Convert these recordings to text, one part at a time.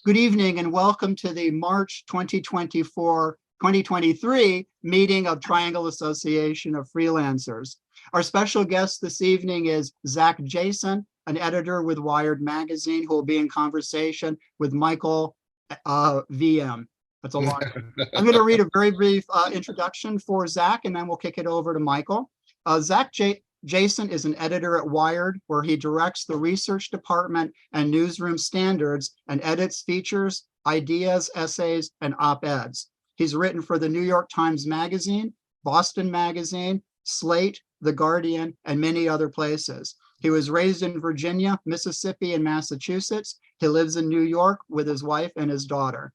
Good evening and welcome to the March 2024-2023 meeting of Triangle Association of Freelancers. Our special guest this evening is Zak Jason, an editor with Wired Magazine, who will be in conversation with Michael VM. That's a lot. I'm going to read a very brief introduction for Zak, and then we'll kick it over to Michael. Jason is an editor at Wired, where he directs the research department and newsroom standards and edits features, ideas, essays, and op-eds. He's written for the New York Times Magazine, Boston Magazine, Slate, The Guardian, and many other places. He was raised in Virginia, Mississippi, and Massachusetts. He lives in New York with his wife and his daughter.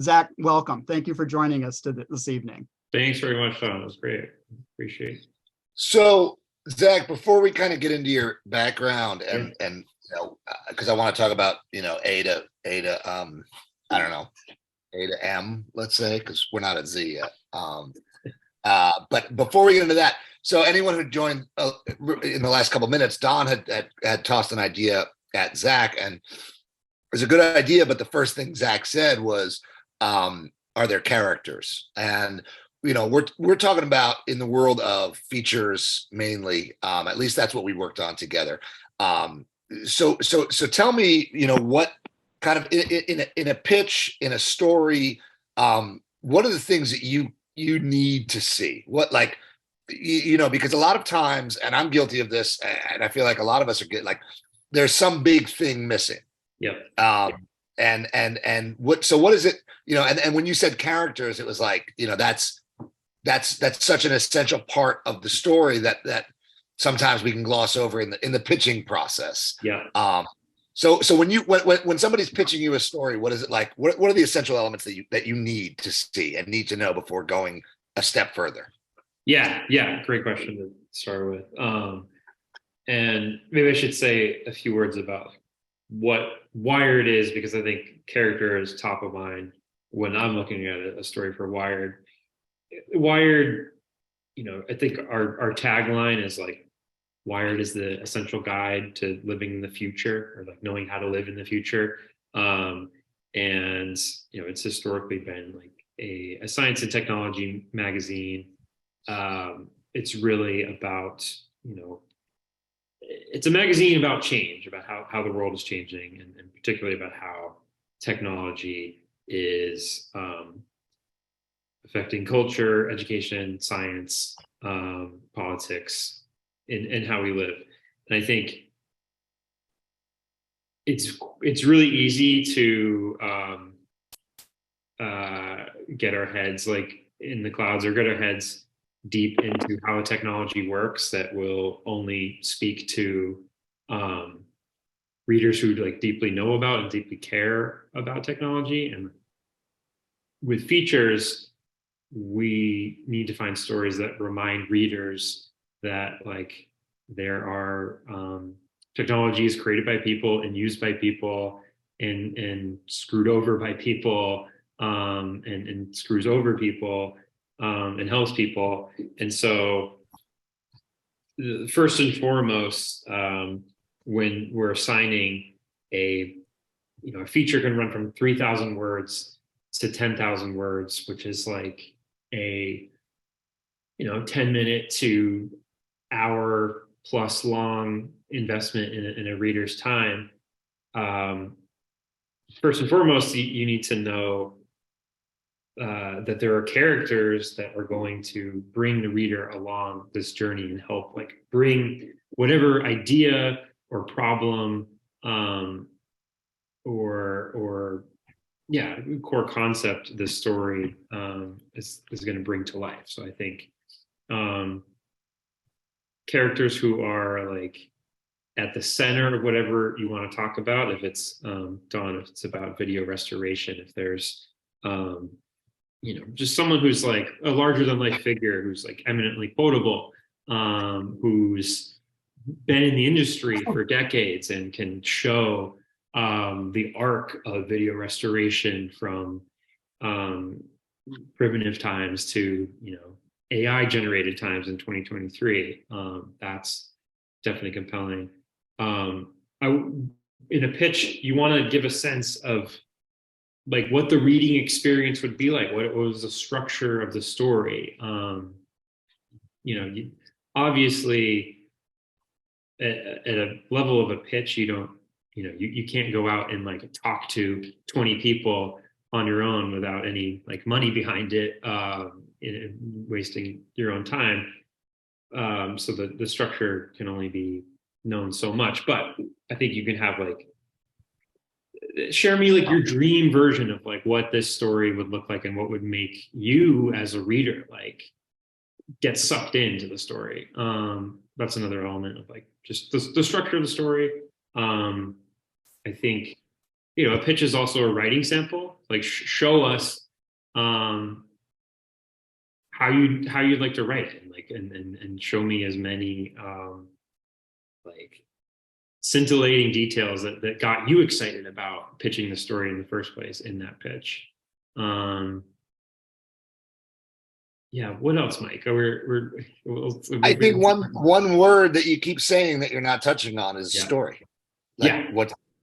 Zak, welcome. Thank you for joining us this evening. Thanks very much, Sean. It was great. Appreciate it. So, Zak, before we kind of get into your background and you know, because I want to talk about A to I don't know, A to M, let's say, because we're not at Z yet. But before we get into that, so anyone who joined in the last couple of minutes, Don had tossed an idea at Zak, and it was a good idea. But the first thing Zak said was, "Are there characters?" And we're talking about in the world of features mainly. At least that's what we worked on together. So tell me, what kind of in a pitch, in a story, what are the things that you need to see? What, like, because a lot of times, and I'm guilty of this, and I feel like a lot of us are there's some big thing missing. Yep. And what is it? And when you said characters, it was like, that's such an essential part of the story that sometimes we can gloss over in the pitching process. Yeah. So when somebody's pitching you a story, what is it like? What are the essential elements that you need to see and need to know before going a step further? Yeah. Great question to start with. And maybe I should say a few words about what Wired is, because I think character is top of mind when I'm looking at a story for Wired. Wired, I think our tagline is like, Wired is the essential guide to living in the future, or like knowing how to live in the future. And it's historically been like a science and technology magazine. It's really about, it's a magazine about change, about how the world is changing, and particularly about how technology is affecting culture, education, science, politics, and how we live. And I think it's really easy to get our heads like in the clouds, or get our heads deep into how a technology works that will only speak to readers who like deeply know about and deeply care about technology. And with features, we need to find stories that remind readers that like there are technologies created by people and used by people and screwed over by people and screws over people and helps people. And so first and foremost, when we're assigning a feature can run from 3,000 words to 10,000 words, which is like a 10-minute to hour plus long investment in a reader's time. First and foremost, you need to know that there are characters that are going to bring the reader along this journey and help like bring whatever idea or problem or core concept this story is going to bring to life. So I think characters who are like at the center of whatever you want to talk about, if it's Dawn, if it's about video restoration, if there's just someone who's like a larger than life figure, who's like eminently quotable, who's been in the industry for decades and can show the arc of video restoration from primitive times to AI generated times in 2023. That's definitely compelling. In a pitch, you want to give a sense of like what the reading experience would be like, what was the structure of the story. Obviously at a level of a pitch, you don't, you can't go out and like talk to 20 people on your own without any like money behind it, wasting your own time. So the structure can only be known so much, but I think you can have like, share me like your dream version of like what this story would look like and what would make you as a reader like get sucked into the story. That's another element of like just the structure of the story. I think, a pitch is also a writing sample. Like show us how you'd like to write it, and like and show me as many like scintillating details that got you excited about pitching the story in the first place in that pitch. Yeah, what else, Mike? I think one word that you keep saying that you're not touching on is story. Like,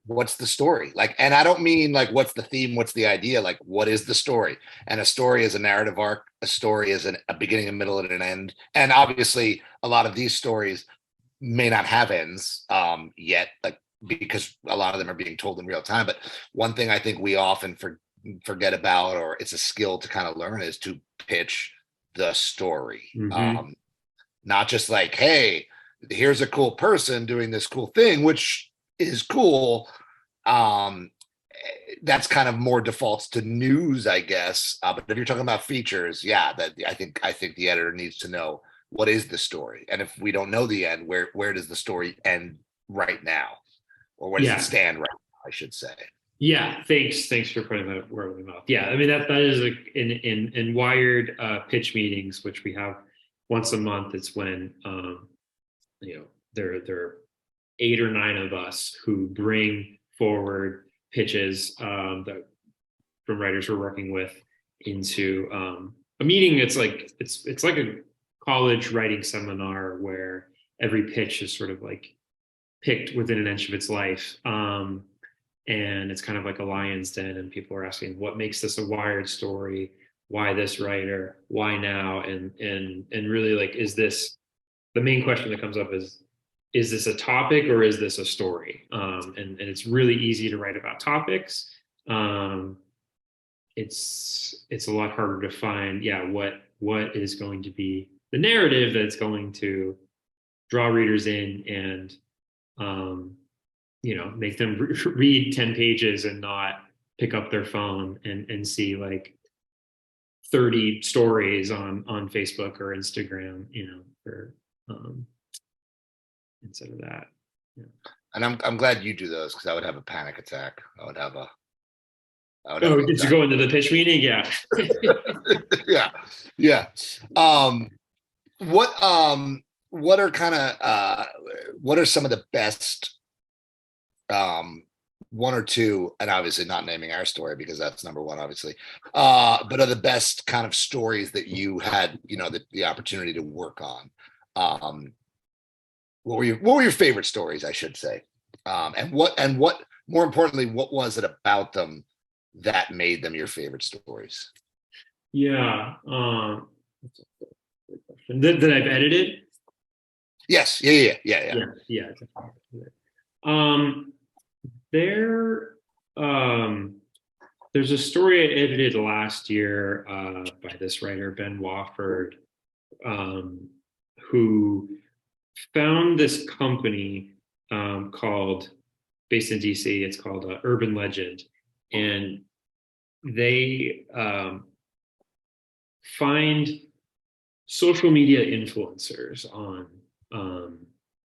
what's the story? Like, and I don't mean like what's the theme, what's the idea, like what is the story? And a story is a narrative arc, a story is a beginning, a middle, and an end. And obviously a lot of these stories may not have ends yet, like because a lot of them are being told in real time. But one thing I think we often forget about, or it's a skill to kind of learn, is to pitch the story. Mm-hmm. Not just like, hey, here's a cool person doing this cool thing, which is cool. That's kind of more defaults to news, I guess. But if you're talking about features, that I think the editor needs to know what is the story, and if we don't know the end, where does the story end right now, or where does it stand right now, I should say. Yeah, thanks for putting that word in my mouth. Yeah, I mean that is like in Wired pitch meetings, which we have once a month. It's when there are 8 or 9 of us who bring forward pitches that from writers we're working with into a meeting. It's like a college writing seminar where every pitch is sort of like picked within an inch of its life. And it's kind of like a lion's den, and people are asking, what makes this a Wired story? Why this writer? Why now? And really, like, is this the main question that comes up is this a topic or is this a story? And it's really easy to write about topics. It's a lot harder to find, what is going to be the narrative that's going to draw readers in and make them read 10 pages and not pick up their phone and see like 30 stories on Facebook or Instagram, for instead of that. Yeah. And I'm glad you do those, because I would have a panic attack. Did you go into the pitch meeting? Yeah. Yeah. What are some of the best one or two, and obviously not naming our story because that's number one, obviously, but are the best kind of stories that you had, the opportunity to work on? What were your favorite stories, I should say? And what more importantly, what was it about them that made them your favorite stories? Yeah. That I've edited? Yes. Yeah. There's a story I edited last year by this writer, Ben Wofford, who found this company based in DC. It's called Urban Legend, and they find social media influencers on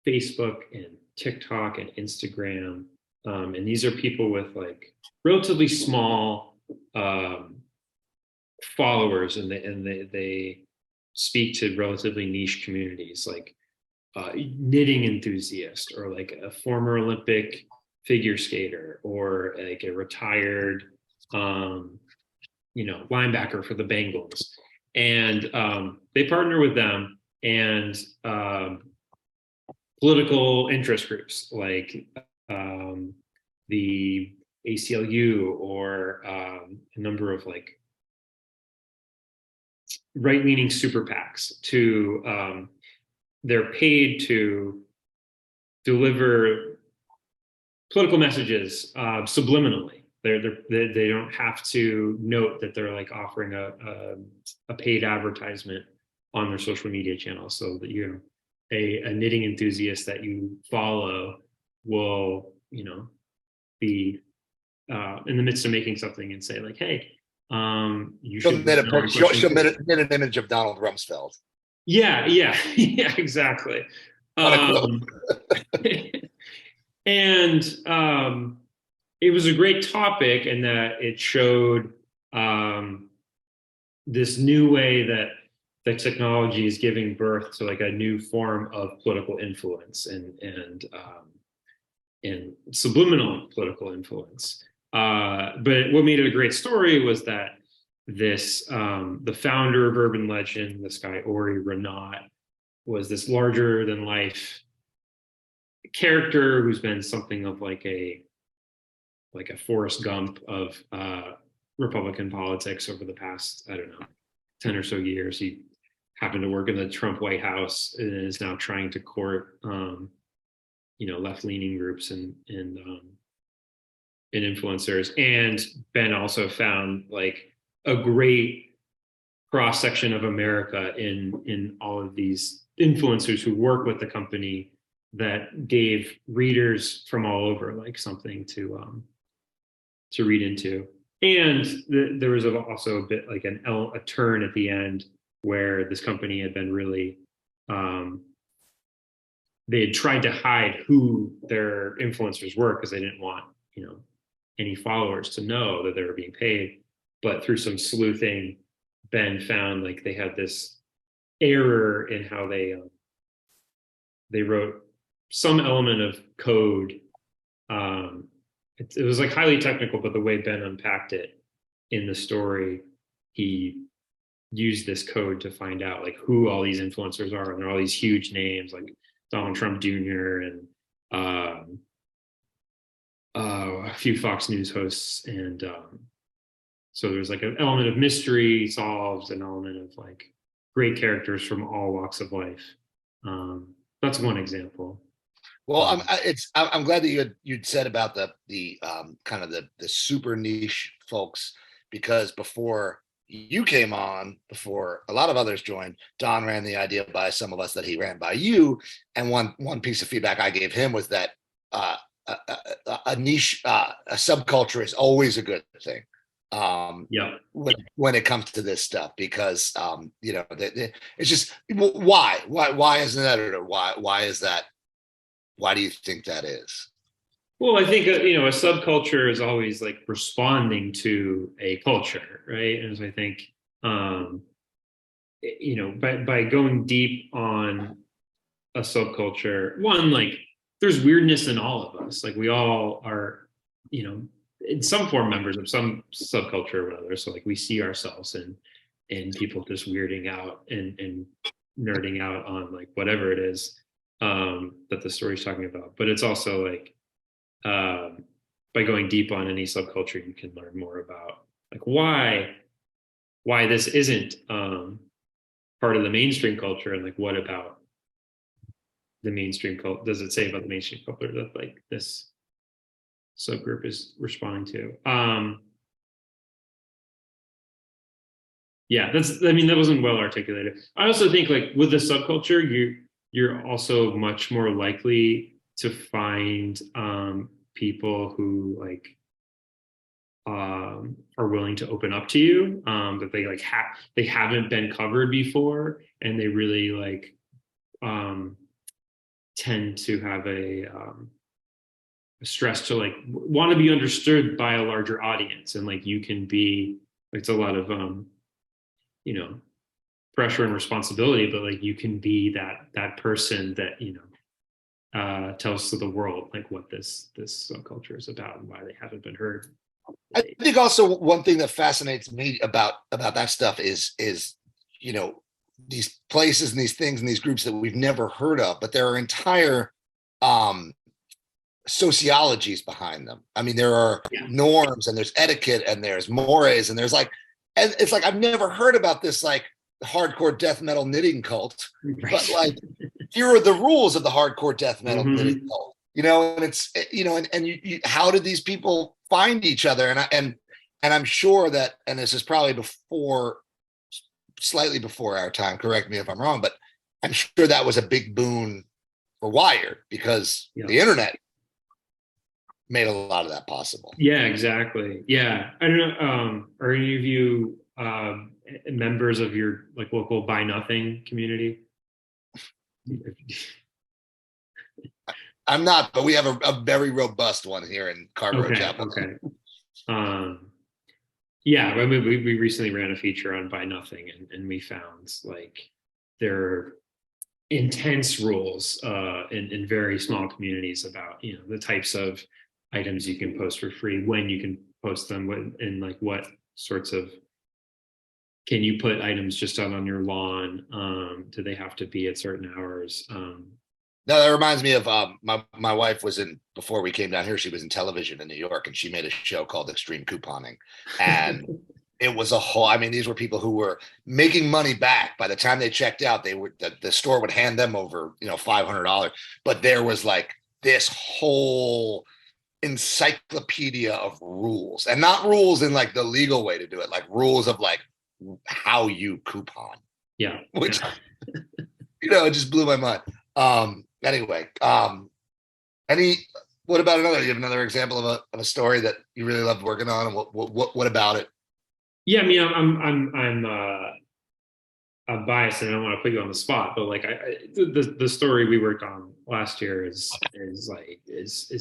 Facebook and TikTok and Instagram. And these are people with like relatively small followers, and they speak to relatively niche communities, like knitting enthusiast, or like a former Olympic figure skater, or like a retired linebacker for the Bengals. And they partner with them and political interest groups like the ACLU or a number of like right-leaning super PACs to they're paid to deliver political messages subliminally. They don't have to note that they're like offering a paid advertisement on their social media channels, so that a knitting enthusiast that you follow will be in the midst of making something and say like, hey, you She'll should knit question. an image of Donald Rumsfeld. Yeah, yeah, exactly. On a quote. And it was a great topic in that it showed this new way that the technology is giving birth to like a new form of political influence and subliminal political influence. But what made it a great story was that this the founder of Urban Legend, this guy Ori Renat, was this larger than life character who's been something of like a Forrest Gump of Republican politics over the past, I don't know, 10 or so years. He happened to work in the Trump White House and is now trying to court left-leaning groups and influencers. And Ben also found like a great cross-section of America in all of these influencers who work with the company that gave readers from all over like something to read into. And there was also a bit like a turn at the end where this company had been really they had tried to hide who their influencers were because they didn't want any followers to know that they were being paid. But through some sleuthing, Ben found like they had this error in how they wrote some element of code. It was like highly technical, but the way Ben unpacked it in the story, he used this code to find out like who all these influencers are, and there are all these huge names like Donald Trump Jr. and a few Fox News hosts, and so there's like an element of mystery solved, an element of like great characters from all walks of life. That's one example. Well, I'm glad that you'd said about the kind of the super niche folks, because before you came on, before a lot of others joined, Don ran the idea by some of us that he ran by you, and one piece of feedback I gave him was that a niche, a subculture is always a good thing. When it comes to this stuff, because it's just why as an editor, why is that? Why do you think that is? Well, I think a subculture is always like responding to a culture, right? And so I think by going deep on a subculture, one, like there's weirdness in all of us. Like we all are, in some form members of some subculture or whatever. So like we see ourselves in people just weirding out and nerding out on like whatever it is that the story's talking about. But it's also like by going deep on any subculture, you can learn more about like why this isn't part of the mainstream culture, and like what about the mainstream culture does it say about the mainstream culture that like this subgroup is responding to. That wasn't well articulated. I also think like with the subculture, you're also much more likely to find people who like are willing to open up to you, that they like they haven't been covered before, and they really like tend to have a stress to like want to be understood by a larger audience, and like you can be, it's a lot of pressure and responsibility, but like you can be that person that tells to the world like what this subculture is about and why they haven't been heard. I think also one thing that fascinates me about that stuff is these places and these things and these groups that we've never heard of, but there are entire sociologies behind them. I mean, there are norms and there's etiquette and there's mores and there's like, and it's like I've never heard about this like hardcore death metal knitting cult, but like here are the rules of the hardcore death metal knitting cult, you know, and it's, you know, and you how did these people find each other? And I'm sure that, and this is probably slightly before our time, correct me if I'm wrong, but I'm sure that was a big boon for Wired because the internet made a lot of that possible. Yeah, exactly. Yeah. I don't know. Are any of you members of your like local Buy Nothing community? I'm not, but we have a very robust one here in Carborough Chapel. Okay. Yeah, I mean, we recently ran a feature on Buy Nothing, and we found like there are intense rules in very small communities about, you know, the types of items you can post for free, when you can post them, and like what sorts of, can you put items just out on your lawn? Do they have to be at certain hours? No, that reminds me of my wife was in, before we came down here, she was in television in New York, and she made a show called Extreme Couponing. And it was a whole, I mean, these were people who were making money back. By the time they checked out, they were, the store would hand them over, you know, $500. But there was like this whole encyclopedia of rules, and not rules in like the legal way to do it, like rules of like how you coupon. Yeah. Which, you know, it just blew my mind. Anyway, what about another, you have another example of a story that you really loved working on, and what about it? Yeah, I mean, I'm biased and I don't want to put you on the spot, but like the story we worked on last year is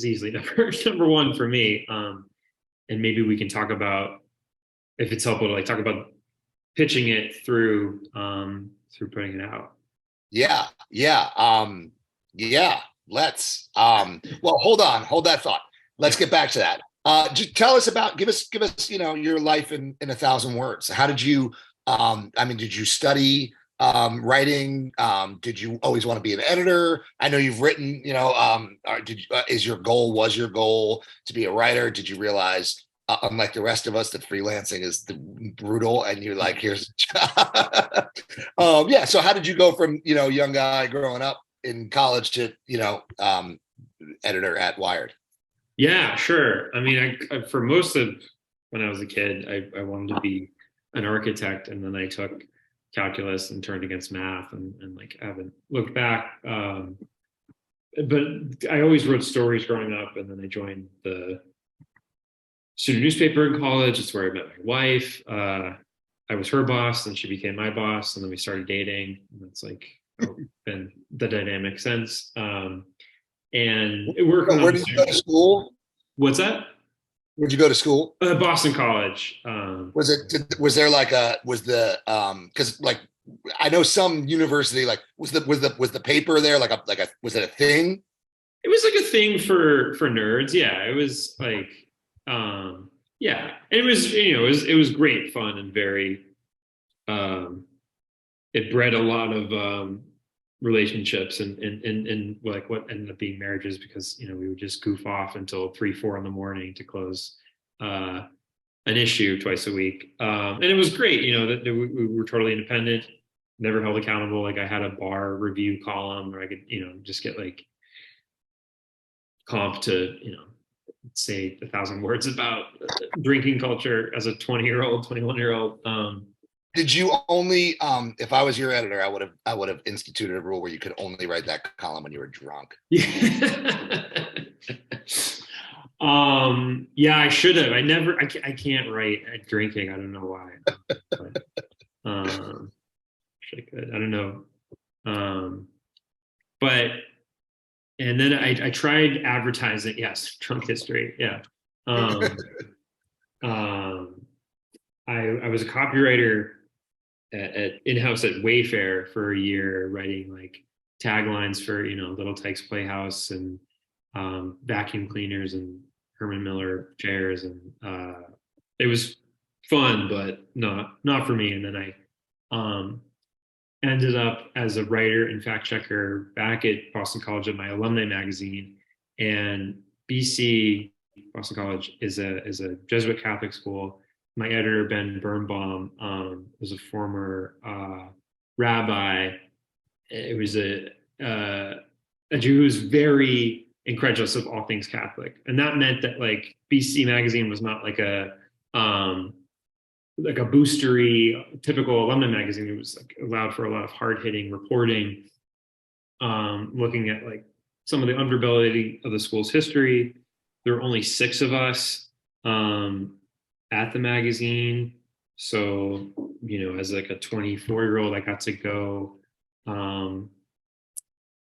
easily number one for me. And maybe we can talk about, if it's helpful to like talk about pitching it through putting it out. Yeah. Let's well, hold that thought. Let's get back to that. Just tell us about, give us, you know, your life in 1,000 words. How did you, I mean, did you study writing? Did you always want to be an editor? I know you've written, you know, was your goal to be a writer? Did you realize, unlike the rest of us, that freelancing is brutal, and you're like, here's a job? Yeah. So how did you go from, you know, young guy growing up in college to, you know, editor at Wired? Yeah, sure. I mean, I for most of when I was a kid, I wanted to be an architect, and then I took calculus and turned against math, and like I haven't looked back. But I always wrote stories growing up, and then I joined the student newspaper in college. It's where I met my wife. I was her boss, and she became my boss, and then we started dating. And that's like been the dynamic since. And working. Where did you go to school? What's that? Where'd you go to school? Boston College. Was there like because like I know some university, like was the paper there like a was it a thing? It was like a thing for nerds. Yeah, it was like yeah, and it was, you know, it was great fun and very it bred a lot of relationships and like what ended up being marriages, because, you know, we would just goof off until 3-4 in the morning to close an issue twice a week, and it was great, you know, that we were totally independent, never held accountable. Like I had a bar review column where I could, you know, just get like comp to, you know, say 1,000 words about drinking culture as a 20-year-old, 21-year-old. Did you only, if I was your editor, I would have instituted a rule where you could only write that column when you were drunk. Yeah, I should have. I can't write at drinking. I don't know why. But, I could. I don't know. But, and then I tried advertising. Yes, drunk history. Yeah. I was a copywriter at in-house at Wayfair for a year, writing like taglines for, you know, Little Tykes Playhouse and vacuum cleaners and Herman Miller chairs, and it was fun, but not for me. And then I ended up as a writer and fact checker back at Boston College at my alumni magazine, and BC, Boston College, is a Jesuit Catholic school. My editor, Ben Birnbaum, was a former rabbi. It was a Jew who was very incredulous of all things Catholic, and that meant that like BC Magazine was not like a boostery typical alumni magazine. It was like allowed for a lot of hard hitting reporting, looking at like some of the underbelly of the school's history. There were only 6 of us at the magazine. So, as like a 24-year-old, I got to go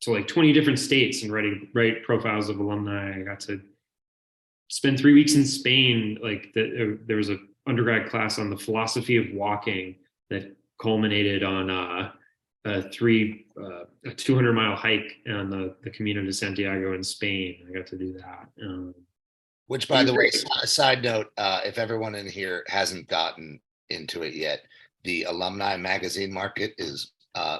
to like 20 different states and write profiles of alumni. I got to spend 3 weeks in Spain. Like there was a undergrad class on the philosophy of walking that culminated on a 200-mile hike on the Camino de Santiago in Spain. I got to do that. Which, by the way, side note, if everyone in here hasn't gotten into it yet, the alumni magazine market is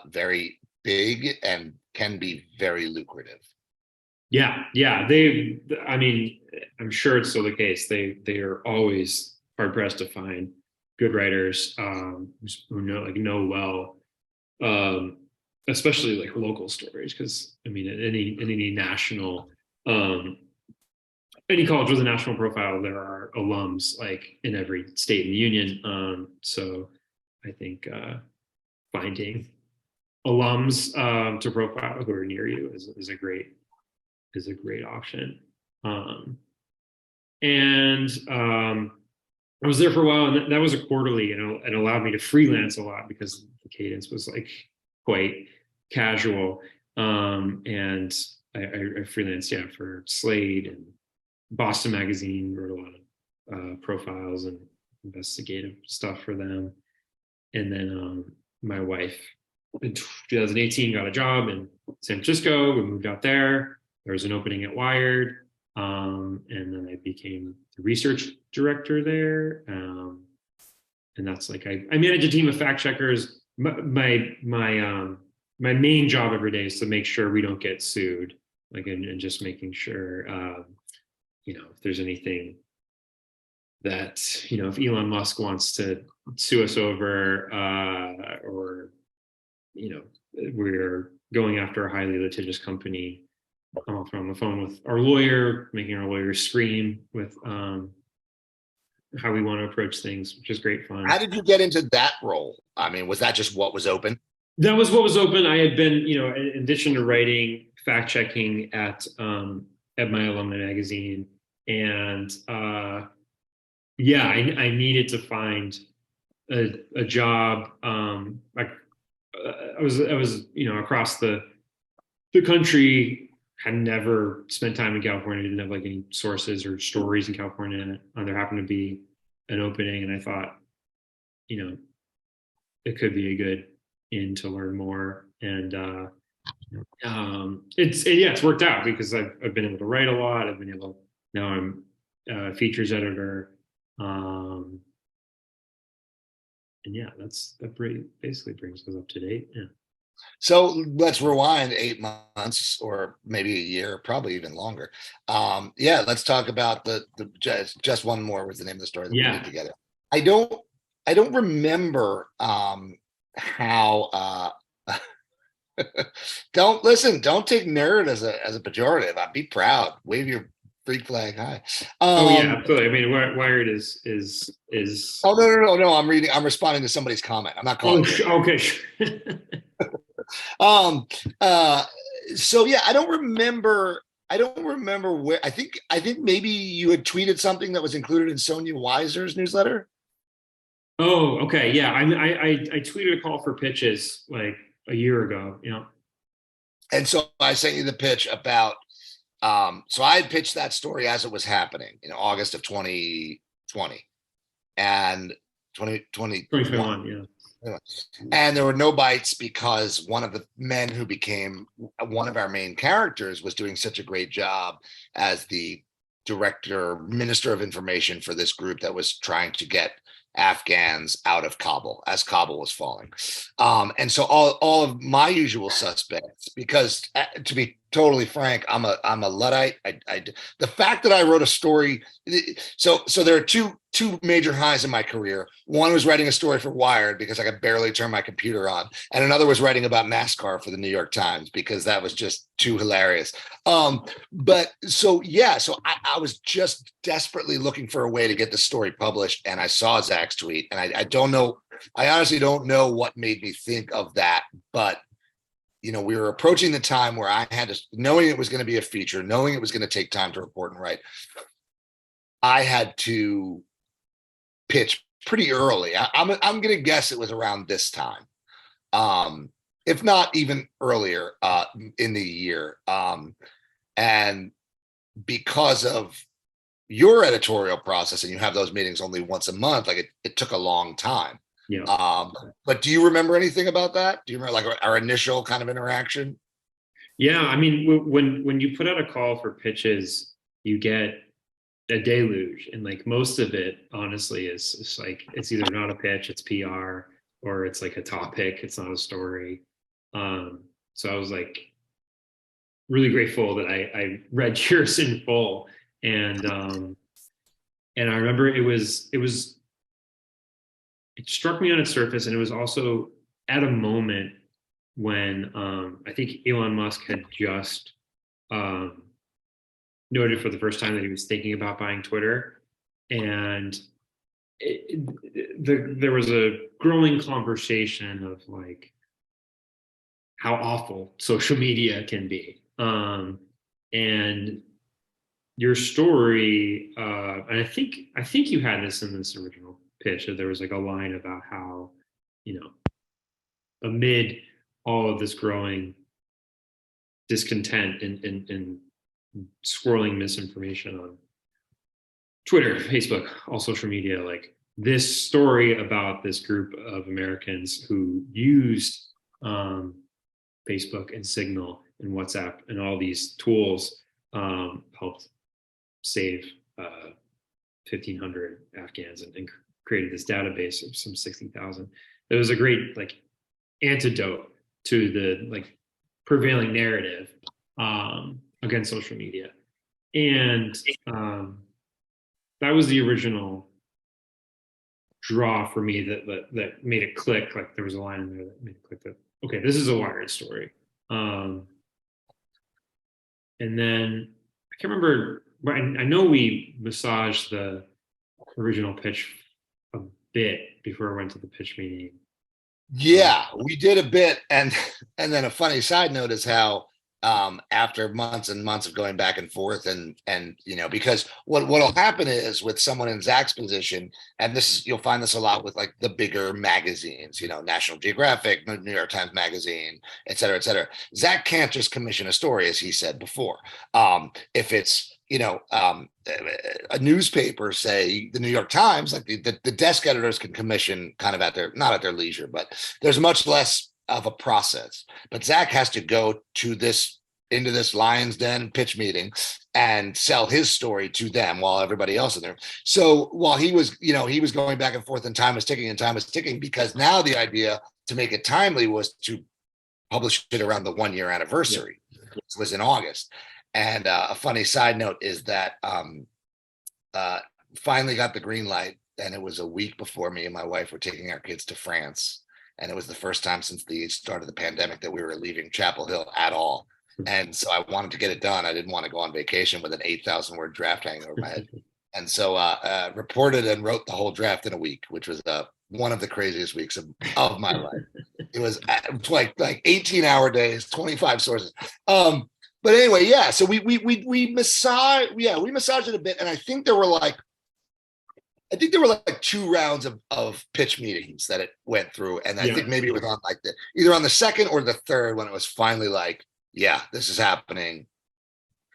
very big and can be very lucrative. Yeah. I'm sure it's still the case. They are always hard pressed to find good writers who know well, especially like local stories. Because any national, any college with a national profile, there are alums like in every state in the union. So I think finding alums to profile who are near you is a great option. I was there for a while, and that was a quarterly, and it allowed me to freelance a lot because the cadence was like quite casual. And I freelanced, for Slate and Boston Magazine, wrote a lot of profiles and investigative stuff for them. And then my wife in 2018 got a job in San Francisco. We moved out there. There was an opening at Wired. And then I became the research director there. And that's like, I manage a team of fact checkers. My main job every day is to make sure we don't get sued, and just making sure, if there's anything that, if Elon Musk wants to sue us over, or, we're going after a highly litigious company, I'm often on the phone with our lawyer, making our lawyer scream with how we want to approach things, which is great fun. How did you get into that role? Was that just what was open? That was what was open. I had been, in addition to writing, fact checking at my alumni magazine, and I needed to find a job. I was across the country. Had never spent time in California. Didn't have any sources or stories in California. There happened to be an opening, and I thought, it could be a good in to learn more. And it's worked out because I've been able to write a lot. Now I'm a features editor. And that basically brings us up to date. Yeah. So let's rewind 8 months or maybe a year, probably even longer. Let's talk about the just one more was the name of the story that we did together. I don't remember how don't take nerd as a pejorative. I'd be proud. Wave your freak flag high. Absolutely. Wired is Oh no. I'm responding to somebody's comment. I'm not calling you. Okay. I don't remember where. I think maybe you had tweeted something that was included in Sonia Weiser's newsletter. Oh, okay. Yeah. I tweeted a call for pitches like a year ago, And so I sent you the pitch about, so I had pitched that story as it was happening in August of 2020 and 2021. Yeah. And there were no bites because one of the men who became one of our main characters was doing such a great job as the minister of information for this group that was trying to get Afghans out of Kabul as Kabul was falling. And so all of my usual suspects, because to be totally frank, I'm a Luddite. The fact that I wrote a story, so there are two major highs in my career. One was writing a story for Wired because I could barely turn my computer on, and another was writing about NASCAR for the New York Times because that was just too hilarious. But so yeah, so I was just desperately looking for a way to get the story published, and I saw Zak's tweet, and I don't know, I honestly don't know what made me think of that, but we were approaching the time where I had to, knowing it was going to be a feature, knowing it was going to take time to report and write, I had to pitch pretty early. I'm going to guess it was around this time, if not even earlier in the year. And because of your editorial process, and you have those meetings only once a month, like it took a long time. Yeah. But do you remember anything about that? Do you remember like our initial kind of interaction? Yeah, I mean, when you put out a call for pitches, you get a deluge, and like most of it, honestly, is like it's either not a pitch, it's PR, or it's like a topic, it's not a story. So I was like really grateful that I read yours in full, and I remember it struck me on its surface, and it was also at a moment when I think Elon Musk had just noted for the first time that he was thinking about buying Twitter, and there was a growing conversation of like how awful social media can be, and your story, and I think you had this in this original pitch, that there was like a line about how, amid all of this growing discontent and swirling misinformation on Twitter, Facebook, all social media, like this story about this group of Americans who used Facebook and Signal and WhatsApp and all these tools helped save 1,500 Afghans and created this database of some 60,000. It was a great like antidote to the like prevailing narrative against social media, and that was the original draw for me that made it click. Like there was a line in there that made it click that okay, this is a Wired story. And then I can't remember, but I know we massaged the original pitch a bit before I went to the pitch meeting. Yeah, we did a bit, and then a funny side note is how after months and months of going back and forth, and because what'll happen is with someone in Zak's position, and you'll find this a lot with like the bigger magazines, National Geographic, New York Times Magazine, et cetera, et cetera. Zak can't just commission a story, as he said before. If it's a newspaper, say the New York Times, like the desk editors can commission kind of not at their leisure, but there's much less of a process. But Zak has to go into this Lion's Den pitch meeting and sell his story to them while everybody else is there. So while he was going back and forth, and time was ticking, because now the idea to make it timely was to publish it around the 1-year anniversary, which was in August. And a funny side note is that finally got the green light, and it was a week before me and my wife were taking our kids to France. And it was the first time since the start of the pandemic that we were leaving Chapel Hill at all. And so I wanted to get it done. I didn't want to go on vacation with an 8,000 word draft hanging over my head. And so reported and wrote the whole draft in a week, which was one of the craziest weeks of my life. It was like 18-hour days, 25 sources. But anyway, yeah. So we massaged it a bit, and I think there were like 2 rounds of pitch meetings that it went through, and I think maybe it was on like either on the second or the third when it was finally like, yeah, this is happening.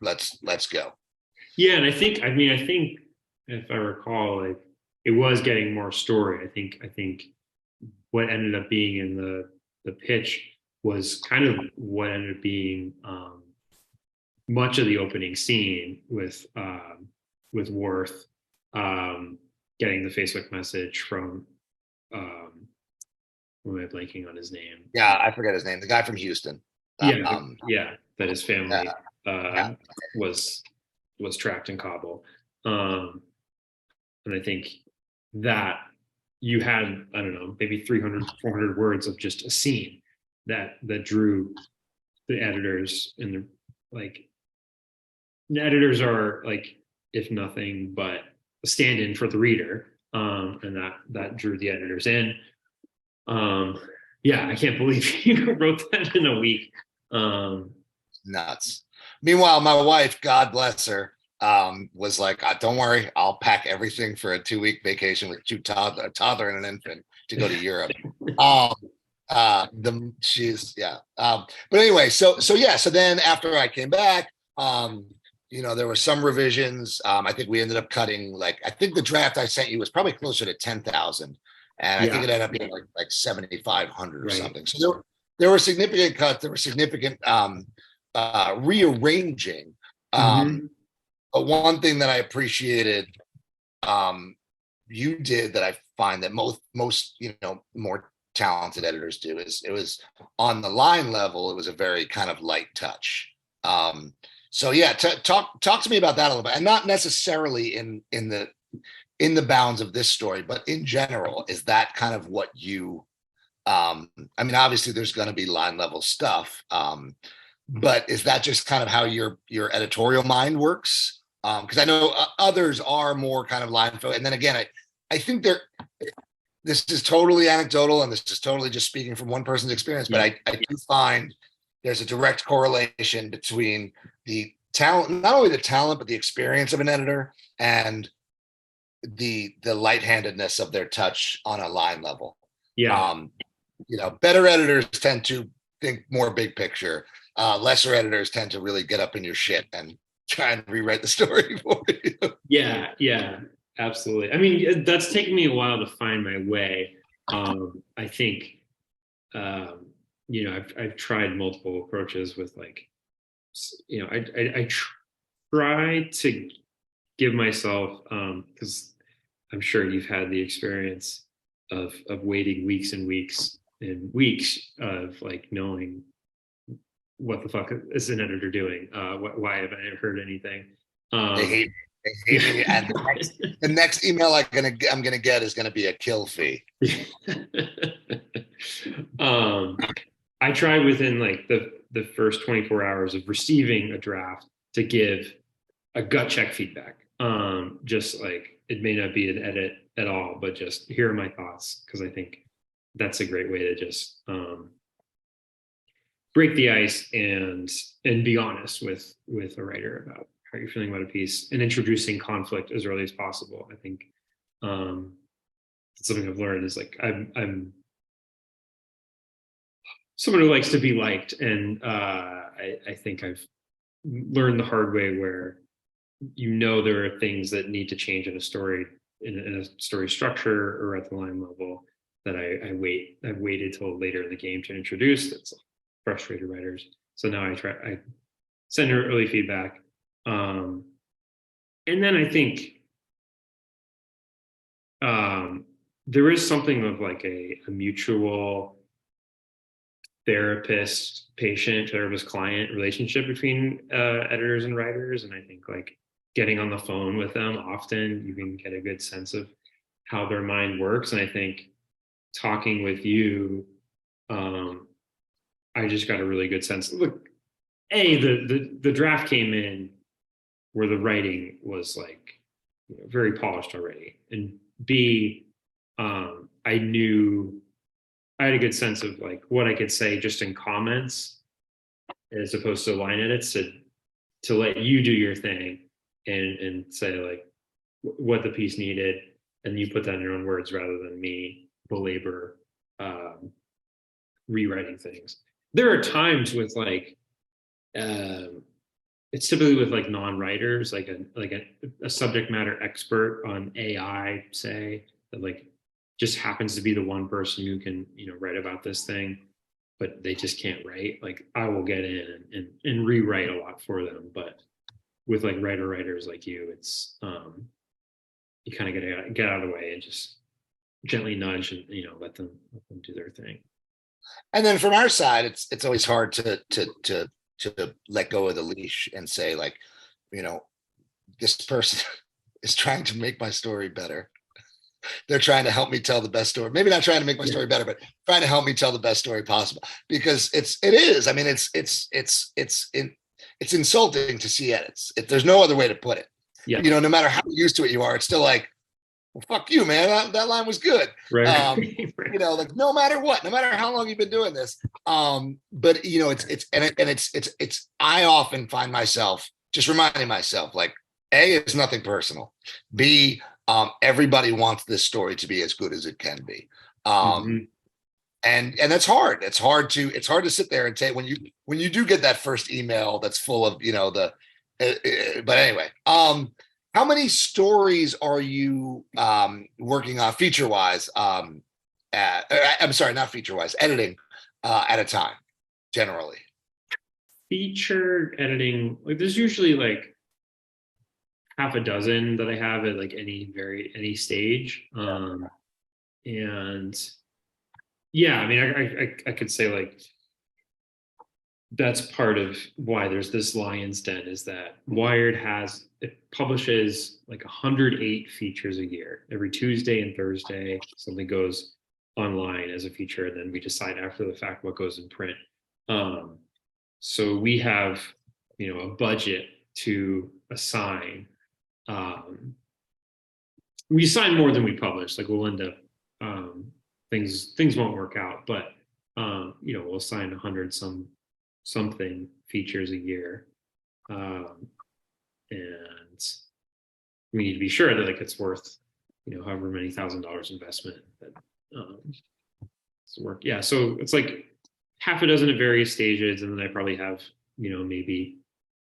Let's go. Yeah, and I think if I recall, like it was getting more story. I think what ended up being in the pitch was kind of what ended up being much of the opening scene with Worth getting the Facebook message from who am I blanking on his name? Yeah, I forget his name. The guy from Houston. Yeah, that his family Yeah. was tracked in Kabul. And I think that you had, I don't know, maybe 300, 400 words of just a scene that drew the editors, and the editors are like, if nothing but a stand-in for the reader. And that drew the editors in. Yeah, I can't believe you wrote that in a week. Nuts. Meanwhile, my wife, God bless her, was like, don't worry, I'll pack everything for a 2-week vacation with a toddler and an infant to go to Europe. But anyway, so then after I came back, there were some revisions. I think we ended up cutting, I think the draft I sent you was probably closer to 10,000, and I think it ended up being like 7,500 or something. So there were significant cuts. There were significant rearranging. But one thing that I appreciated you did, that I find that most more talented editors do, is it was on the line level. It was a very kind of light touch. So yeah, talk to me about that a little bit, and not necessarily in the bounds of this story, but in general. Is that kind of what you? I mean, obviously, there's going to be line level stuff, but is that just kind of how your editorial mind works? Because I know others are more kind of line focused, and then again, I think this is totally anecdotal, and this is totally just speaking from one person's experience, but I do find there's a direct correlation between the talent, not only the talent, but the experience of an editor, and the light-handedness of their touch on a line level. Better editors tend to think more big picture. Lesser editors tend to really get up in your shit and try and rewrite the story for you. Yeah, absolutely. I mean, that's taken me a while to find my way. I think, I've tried multiple approaches with I try to give myself, because I'm sure you've had the experience of waiting weeks and weeks and weeks of knowing what the fuck is an editor doing? Why have I never heard anything? They hate me, and the next email I'm gonna get is gonna be a kill fee. I try within the first 24 hours of receiving a draft to give a gut check feedback. Just it may not be an edit at all, but just here are my thoughts, because I think that's a great way to just break the ice and be honest with a writer about how you're feeling about a piece, and introducing conflict as early as possible. I think something I've learned is I'm someone who likes to be liked, and I think I've learned the hard way where there are things that need to change in a story, in a story structure or at the line level, that I've waited till later in the game to introduce. That's frustrated writers. So now I send her early feedback. And then I think there is something of a mutual therapist-client relationship between editors and writers. And I think getting on the phone with them often, you can get a good sense of how their mind works. And I think talking with you, I just got a really good sense. Look, the draft came in where the writing was very polished already, and B, I knew I had a good sense of what I could say just in comments, as opposed to line edits, to let you do your thing and say what the piece needed, and you put that in your own words rather than me belabor rewriting things. There are times with it's typically with non-writers, a subject matter expert on AI, say, that just happens to be the one person who can write about this thing, but they just can't write. I will get in and rewrite a lot for them. But with writers like you, it's you kind of get out of the way and just gently nudge and let them do their thing. And then from our side, it's always hard to to let go of the leash and say, like, this person is trying to make my story better. They're trying to help me tell the best story. Maybe not trying to make my story better, but trying to help me tell the best story possible. Because it is. I mean, it's insulting to see edits. There's no other way to put it. Yeah. No matter how used to it you are, it's still like, well, fuck you, man. That line was good. Right. Like no matter what, no matter how long you've been doing this. But it's I often find myself just reminding myself, like, A, it's nothing personal. B, everybody wants this story to be as good as it can be. And that's hard. It's hard to sit there and say when you do get that first email that's full of, but anyway, how many stories are you working on feature-wise? I'm sorry, not feature-wise, editing at a time, generally? Feature editing, like there's usually like half a dozen that I have at like any stage. And yeah, I mean, I could say like that's part of why there's this lion's den, is that Wired publishes like 108 features a year. Every Tuesday and Thursday, something goes online as a feature, and then we decide after the fact what goes in print. So we have, a budget to assign. We assign more than we publish. Like we'll end up, things won't work out, but we'll assign 100 something features a year, and we need to be sure that like it's worth however many $1,000 investment that it's work. Yeah, so it's like half a dozen at various stages, and then I probably have maybe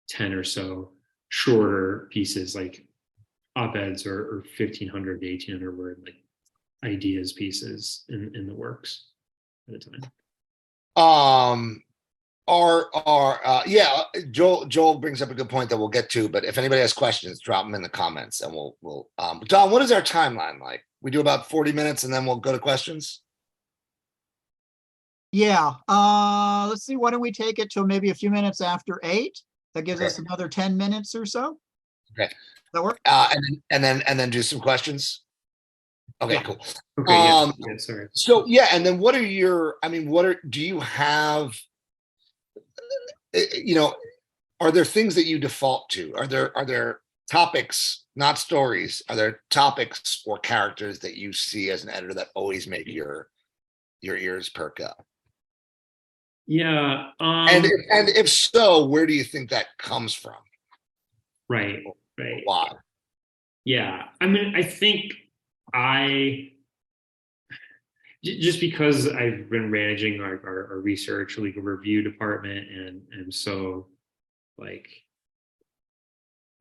10 or so shorter pieces, like op-eds or 1,500 to 1,800 word like ideas pieces in the works at a time. Joel brings up a good point that we'll get to, but if anybody has questions, drop them in the comments and we'll Don, what is our timeline like? We do about 40 minutes and then we'll go to questions. Yeah, let's see, why don't we take it till maybe a few minutes after 8? That gives us another 10 minutes or so. Okay. That work? And then do some questions. Okay, Yeah. cool. Okay, sorry. So and then do you have, are there things that you default to? Are there topics, not stories? Are there topics or characters that you see as an editor that always make your ears perk up? Yeah. And if so, where do you think that comes from? Right. Why? Yeah. I mean, I think just because I've been managing our research legal review department and so like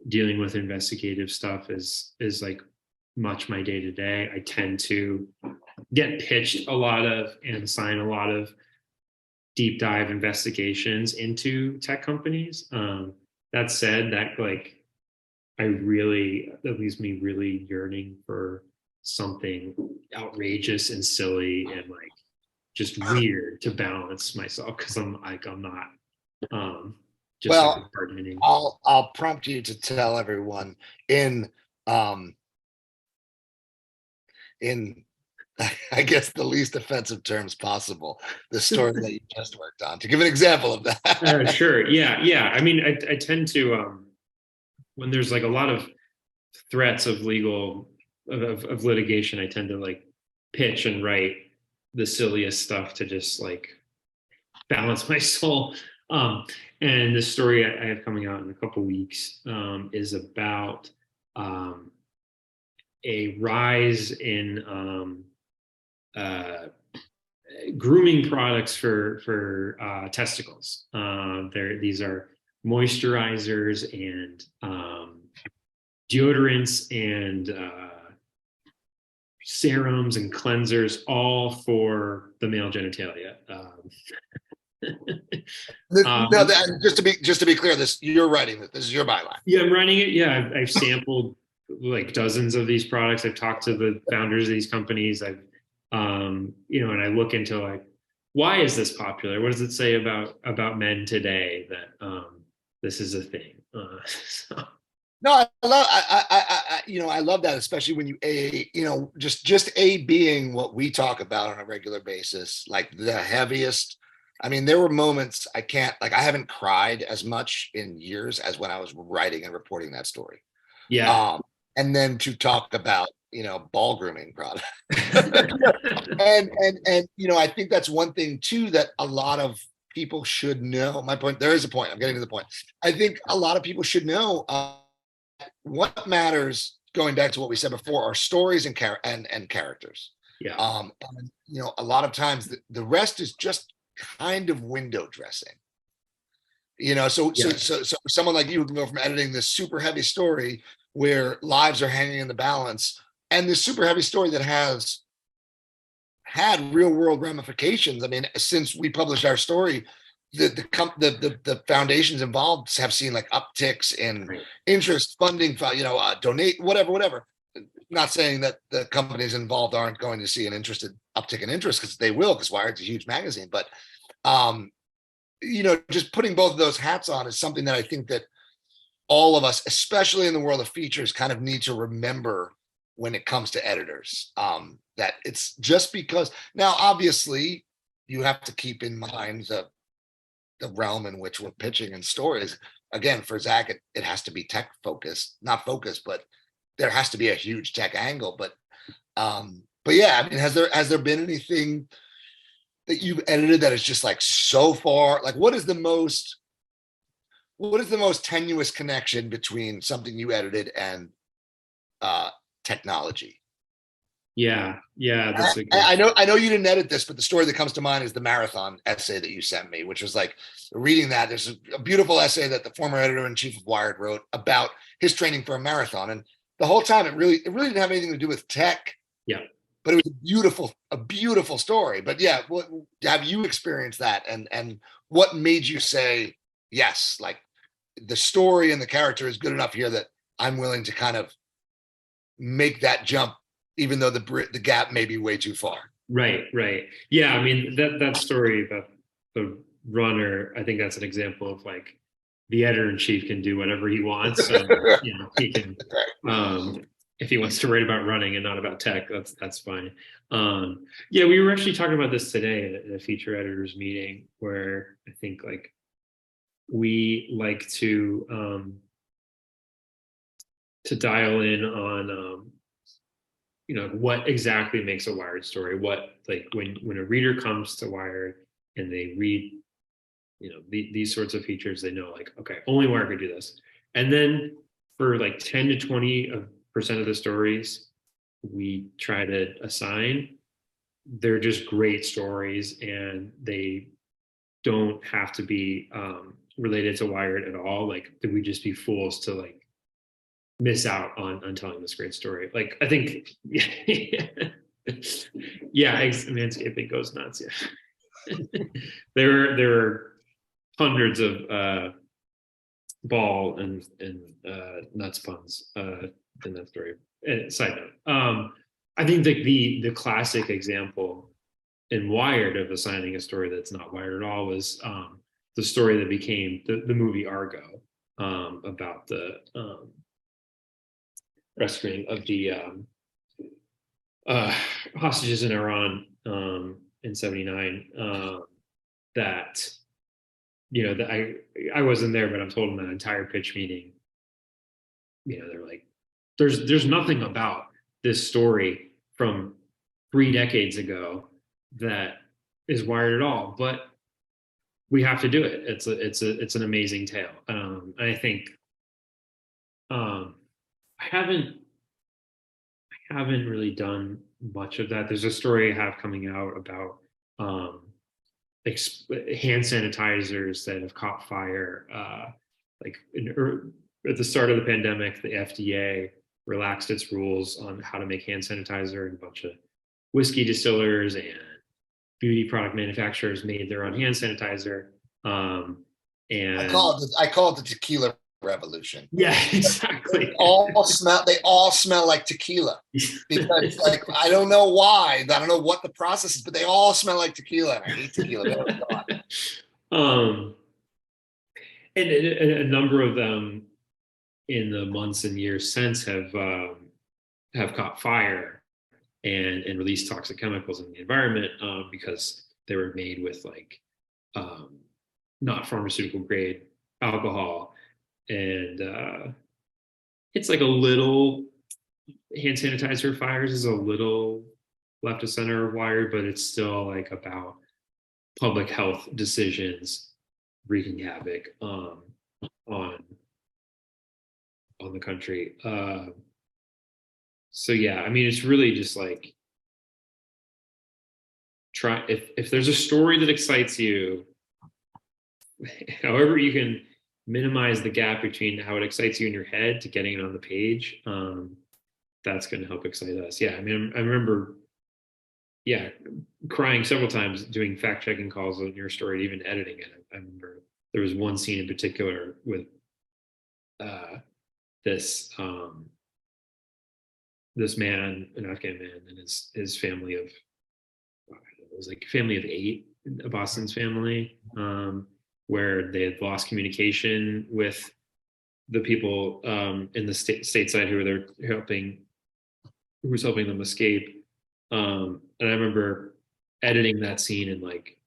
dealing with investigative stuff is like much my day to day. I tend to get pitched a lot of and assign a lot of deep dive investigations into tech companies. That said, that like that leaves me really yearning for something outrageous and silly and like just weird to balance myself, because I'm not just well, like hard hitting. I'll prompt you to tell everyone in I guess the least offensive terms possible, the story that you just worked on, to give an example of that. Sure. Yeah. I mean, I tend to when there's like a lot of threats of litigation, I tend to like pitch and write the silliest stuff to just like balance my soul. And the story I have coming out in a couple weeks is about a rise in grooming products for testicles. These are moisturizers and deodorants and serums and cleansers, all for the male genitalia. Just to be clear, you're writing this. This is your byline. Yeah, I'm writing it. Yeah, I've sampled like dozens of these products. I've talked to the founders of these companies. I've and I look into like why is this popular? What does it say about men today that this is a thing? So, No, I love that, especially when just A being what we talk about on a regular basis, like the heaviest. I mean, there were moments I haven't cried as much in years as when I was writing and reporting that story. yeah. And then to talk about, ball grooming product. and I think that's one thing too that a lot of people should know. There is a point. I'm getting to the point. I think a lot of people should know what matters. Going back to what we said before, are stories and characters. Yeah. And, a lot of times the rest is just kind of window dressing. So someone like you can go from editing this super heavy story where lives are hanging in the balance, and this super heavy story that has had real world ramifications. I mean, since we published our story, the foundations involved have seen like upticks in interest, funding, donate, whatever. Not saying that the companies involved aren't going to see an uptick in interest, because they will, because Wired's a huge magazine. But just putting both of those hats on is something that I think that all of us, especially in the world of features, kind of need to remember when it comes to editors. That it's just because now, obviously, you have to keep in mind the realm in which we're pitching in stories. Again, for Zach, it has to be tech focused, not focused, but there has to be a huge tech angle. But yeah, I mean, has there been anything that you've edited that is just like so far, like what is the most tenuous connection between something you edited and technology? Yeah, that's a good. I know you didn't edit this, but the story that comes to mind is the marathon essay that you sent me, which was like, reading that, there's a beautiful essay that the former editor-in-chief of Wired wrote about his training for a marathon. And the whole time it really didn't have anything to do with tech. Yeah. But it was a beautiful story. But yeah, what have you experienced that? And what made you say, yes, like the story and the character is good enough here that I'm willing to kind of make that jump, even though the gap may be way too far. Right. Yeah, I mean, that story about the runner, I think that's an example of like the editor-in-chief can do whatever he wants. So, he can, if he wants to write about running and not about tech, that's fine. Yeah, we were actually talking about this today at a feature editors meeting, where I think like we like to dial in on what exactly makes a Wired story. What, like, when a reader comes to Wired and they read these sorts of features, they know like, okay, only Wired could do this. And then for like 10 to 20% of the stories we try to assign, they're just great stories, and they don't have to be related to Wired at all. Like, we just be fools to like miss out on telling this great story. Like, I think, Manscaping goes nuts. Yeah. there are hundreds of ball and nuts puns in that story. Side note, I think that the classic example in Wired of assigning a story that's not Wired at all was the story that became the movie Argo, about the rescuing of the hostages in Iran in '79. That I wasn't there, but I'm told in that entire pitch meeting, they're like, there's nothing about this story from 3 decades ago that is Wired at all, but we have to do it. It's an amazing tale. And I think I haven't really done much of that. There's a story I have coming out about hand sanitizers that have caught fire. At the start of the pandemic, the FDA relaxed its rules on how to make hand sanitizer, and a bunch of whiskey distillers and beauty product manufacturers made their own hand sanitizer. And I call it the tequila revolution. Yeah, exactly. exactly. They all smell like tequila, because like, I don't know why, I don't know what the process is, but they all smell like tequila, and I hate tequila. um, and a number of them in the months and years since have caught fire and released toxic chemicals in the environment, because they were made with like not pharmaceutical grade alcohol, and it's like a little, hand sanitizer fires is a little left of center wired, but it's still like about public health decisions wreaking havoc on the country. So yeah, I mean, it's really just like, try, if there's a story that excites you, however you can minimize the gap between how it excites you in your head to getting it on the page, that's going to help excite us. Yeah, I mean, I remember, yeah, crying several times doing fact checking calls on your story, even editing it. I remember there was one scene in particular with this this man, an Afghan man, and his family of, it was like a family of 8, a Boston's family, where they had lost communication with the people in the stateside who was helping them escape. And I remember editing that scene and like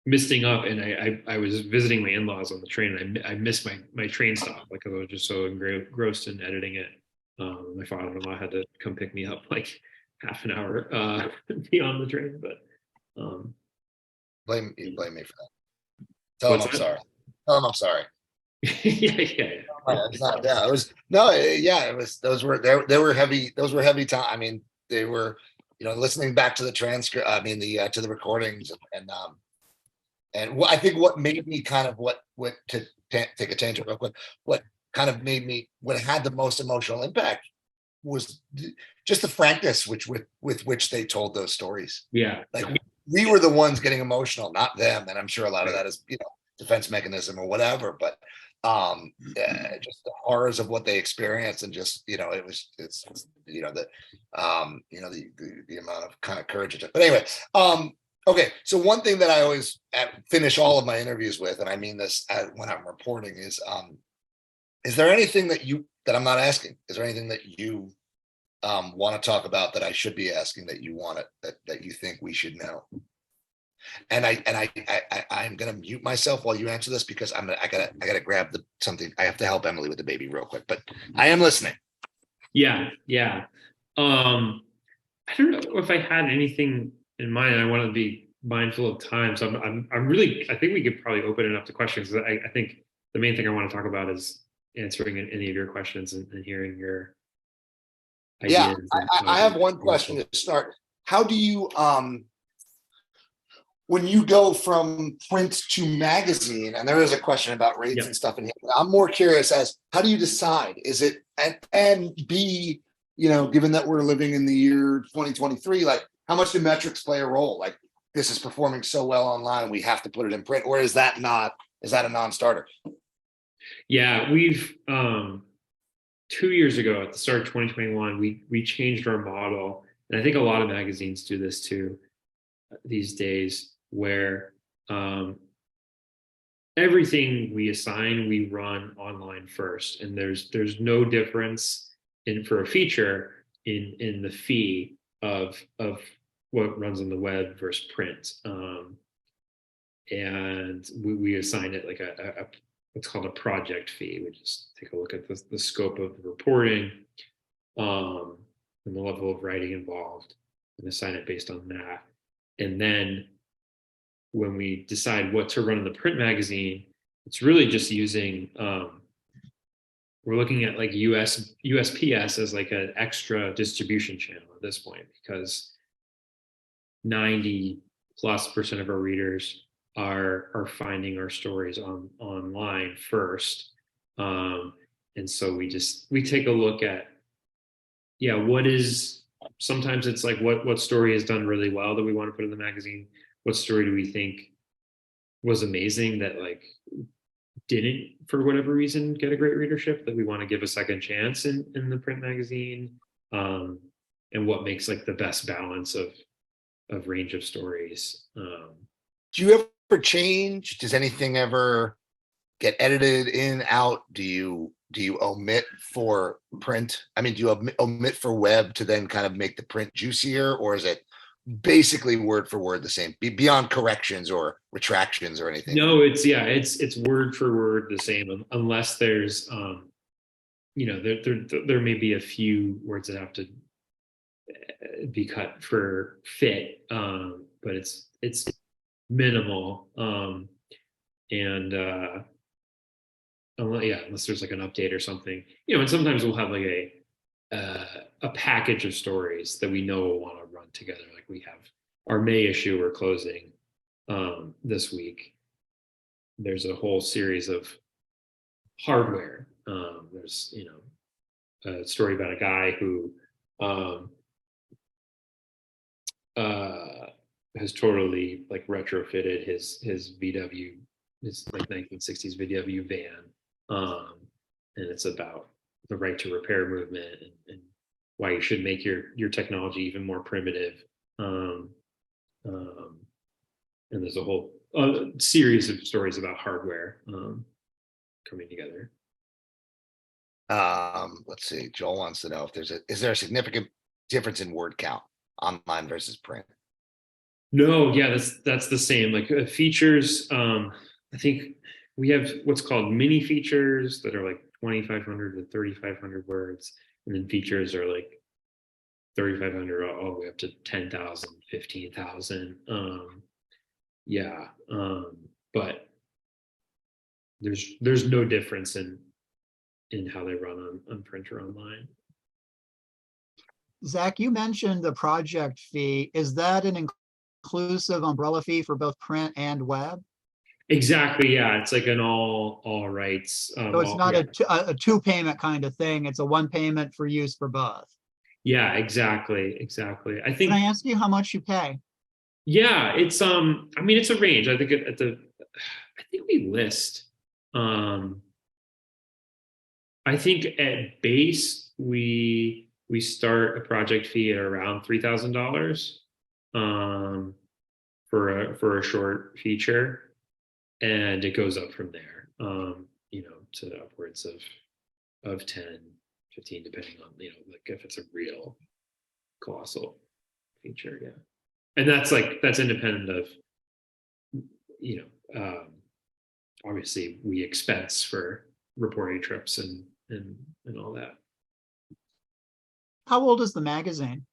misting up, and I was visiting my in-laws on the train, and I missed my train stop, like I was just so engrossed in editing it. My father-in-law had to come pick me up like half an hour beyond the train, but Blame me for that. Tell him I'm sorry. Tell him I'm sorry. yeah. It's not, yeah, it was, no, yeah, it was, those were heavy time. I mean, they were, listening back to the transcript, I mean, to the recordings, and what I think what made me kind of what to take a tangent real quick, what kind of made me, what had the most emotional impact was just the frankness with which they told those stories. Yeah. Like, we were the ones getting emotional, not them. And I'm sure a lot of that is, defense mechanism or whatever, but just the horrors of what they experienced, and just, the amount of kind of courage it took. But anyway, okay. So one thing that I always finish all of my interviews with, and I mean this when I'm reporting, is there anything that I'm not asking? Is there anything that you want to talk about that I should be asking, that you want that you think we should know? And I'm gonna mute myself while you answer this, because I gotta grab something. I have to help Emily with the baby real quick, but I am listening. Yeah. I don't know if I had anything in mind. I want to be mindful of time, so I'm really, I think we could probably open it up to questions. I think the main thing I want to talk about is answering any of your questions and hearing your ideas. Yeah, I have one question to start. How do you when you go from print to magazine, and there is a question about rates and stuff in here, I'm more curious as, how do you decide? Is it, and B, given that we're living in the year 2023, like, how much do metrics play a role? Like, this is performing so well online, we have to put it in print, or is that a non-starter? Yeah, we've 2 years ago at the start of 2021, we changed our model, and I think a lot of magazines do this too these days, where everything we assign, we run online first, and there's no difference for a feature in the fee of what runs on the web versus print, and we assign it like a what's called a project fee. We just take a look at the scope of the reporting, and the level of writing involved, and assign it based on that. And then when we decide what to run in the print magazine, it's really just using, we're looking at like USPS as like an extra distribution channel at this point, because 90+% of our readers are finding our stories online first. And so we take a look at, sometimes it's like what story has done really well that we want to put in the magazine. What story do we think was amazing that like didn't, for whatever reason, get a great readership that we want to give a second chance in the print magazine, and what makes like the best balance of range of stories. Do you ever change? Does anything ever get edited in, out? Do you omit for print? I mean, do you omit for web to then kind of make the print juicier, or is it basically word for word the same, beyond corrections or retractions or anything? No, it's word for word the same, unless there's there may be a few words that have to be cut for fit, but it's minimal, and unless there's like an update or something, and sometimes we'll have like a package of stories that we know will want to run together. Like we have our May issue we're closing this week. There's a whole series of hardware. There's a story about a guy who has totally like retrofitted his VW, his like 1960s VW van, and it's about the right to repair movement, and why you should make your technology even more primitive. And there's a whole series of stories about hardware coming together. Let's see. Joel wants to know if is there a significant difference in word count online versus print? No, yeah, that's the same. Like features, I think we have what's called mini features that are like 2,500 to 3,500 words, and then features are like 3,500 all the way up to 10,000, 15,000. But there's no difference in how they run on print or online. Zach, you mentioned the project fee. Is that an inclusive umbrella fee for both print and web? Exactly. Yeah, it's like an all rights. So it's not a two payment kind of thing. It's a one payment for use for both. Yeah, exactly. I think. Can I ask you how much you pay? Yeah, it's I mean, it's a range. I think I think we list. I think at base we start a project fee at around $3,000 for a short feature, and it goes up from there, to upwards of 10, 15, depending on, like if it's a real colossal feature. Yeah. And that's independent of, obviously we expense for reporting trips and all that. How old is the magazine?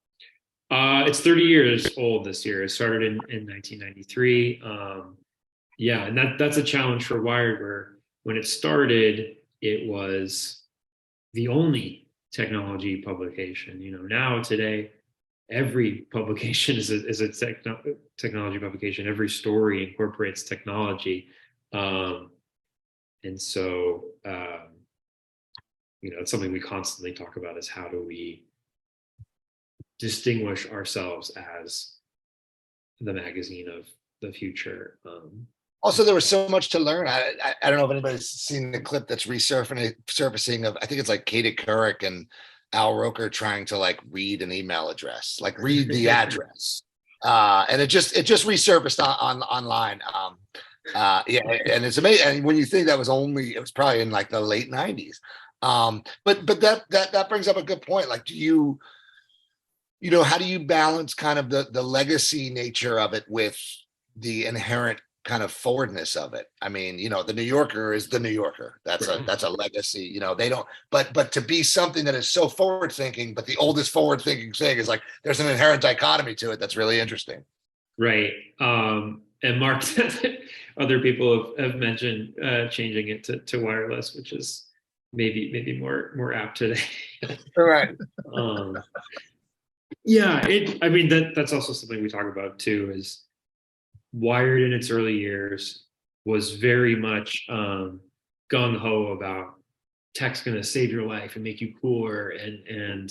It's 30 years old this year. It started in 1993. Yeah, and that's a challenge for Wired, where when it started, it was the only technology publication. Now today, every publication is a technology publication. Every story incorporates technology, and so it's something we constantly talk about: is how do we distinguish ourselves as the magazine of the future. Also, there was so much to learn. I don't know if anybody's seen the clip that's surfacing of, I think it's like Katie Couric and Al Roker trying to like read an email address, like read the address. And it just resurfaced online. Yeah, and it's amazing. And when you think it was probably in like the late 90s. But that brings up a good point. Like, how do you balance kind of the legacy nature of it with the inherent kind of forwardness of it? I mean, the New Yorker is the New Yorker. That's a legacy. They don't. But to be something that is so forward thinking, but the oldest forward thinking thing is like there's an inherent dichotomy to it that's really interesting. Right. And Mark, other people have mentioned changing it to wireless, which is maybe more apt today. All right. Yeah, I mean that's also something we talk about too. Is Wired in its early years was very much gung ho about tech's going to save your life and make you cooler and